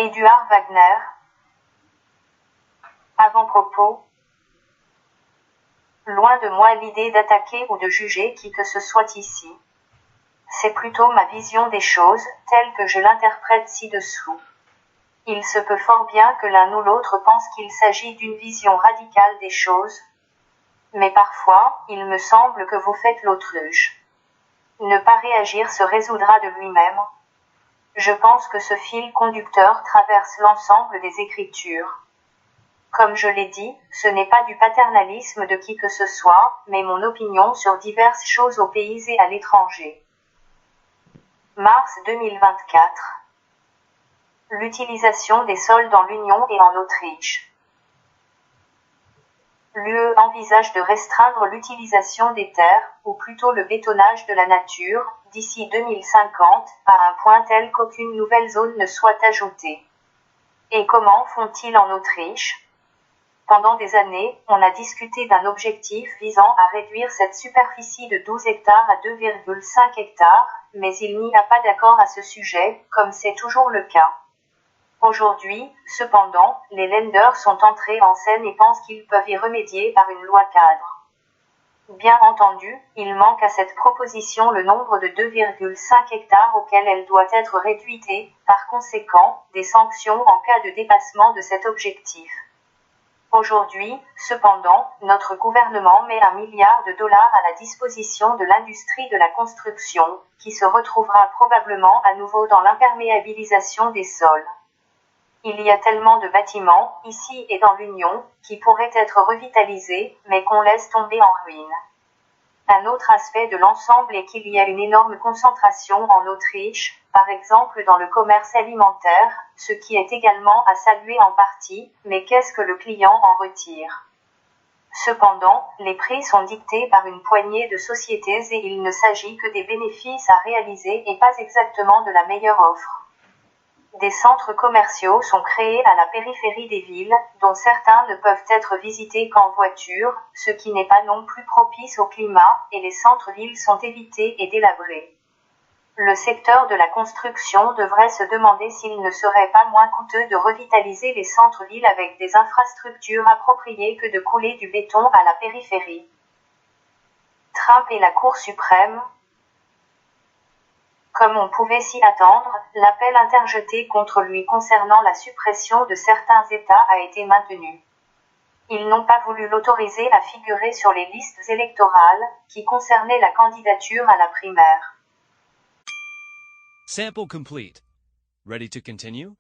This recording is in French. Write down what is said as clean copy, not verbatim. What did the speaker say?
Édouard Wagner. Avant-propos. Loin de moi l'idée d'attaquer ou de juger qui que ce soit ici. C'est plutôt ma vision des choses, telle que je l'interprète ci-dessous. Il se peut fort bien que l'un ou l'autre pense qu'il s'agit d'une vision radicale des choses, mais parfois, il me semble que vous faites l'autruche. Ne pas réagir se résoudra de lui-même. Je pense que ce fil conducteur traverse l'ensemble des Écritures. Comme je l'ai dit, ce n'est pas du paternalisme de qui que ce soit, mais mon opinion sur diverses choses au pays et à l'étranger. Mars 2024. L'utilisation des sols dans l'Union et en Autriche. L'UE envisage de restreindre l'utilisation des terres, ou plutôt le bétonnage de la nature, d'ici 2050, à un point tel qu'aucune nouvelle zone ne soit ajoutée. Et comment font-ils en Autriche ? Pendant des années, on a discuté d'un objectif visant à réduire cette superficie de 12 hectares à 2,5 hectares, mais il n'y a pas d'accord à ce sujet, comme c'est toujours le cas. Aujourd'hui, cependant, les lenders sont entrés en scène et pensent qu'ils peuvent y remédier par une loi cadre. Bien entendu, il manque à cette proposition le nombre de 2,5 hectares auquel elle doit être réduite et, par conséquent, des sanctions en cas de dépassement de cet objectif. Aujourd'hui, cependant, notre gouvernement met $1 milliard à la disposition de l'industrie de la construction, qui se retrouvera probablement à nouveau dans l'imperméabilisation des sols. Il y a tellement de bâtiments, ici et dans l'Union, qui pourraient être revitalisés, mais qu'on laisse tomber en ruine. Un autre aspect de l'ensemble est qu'il y a une énorme concentration en Autriche, par exemple dans le commerce alimentaire, ce qui est également à saluer en partie, mais qu'est-ce que le client en retire ? Cependant, les prix sont dictés par une poignée de sociétés et il ne s'agit que des bénéfices à réaliser et pas exactement de la meilleure offre. Des centres commerciaux sont créés à la périphérie des villes, dont certains ne peuvent être visités qu'en voiture, ce qui n'est pas non plus propice au climat, et les centres-villes sont évités et délabrés. Le secteur de la construction devrait se demander s'il ne serait pas moins coûteux de revitaliser les centres-villes avec des infrastructures appropriées que de couler du béton à la périphérie. Trump et la Cour suprême. Comme on pouvait s'y attendre, l'appel interjeté contre lui concernant la suppression de certains États a été maintenu. Ils n'ont pas voulu l'autoriser à figurer sur les listes électorales, qui concernaient la candidature à la primaire. Sample complete. Ready to continue?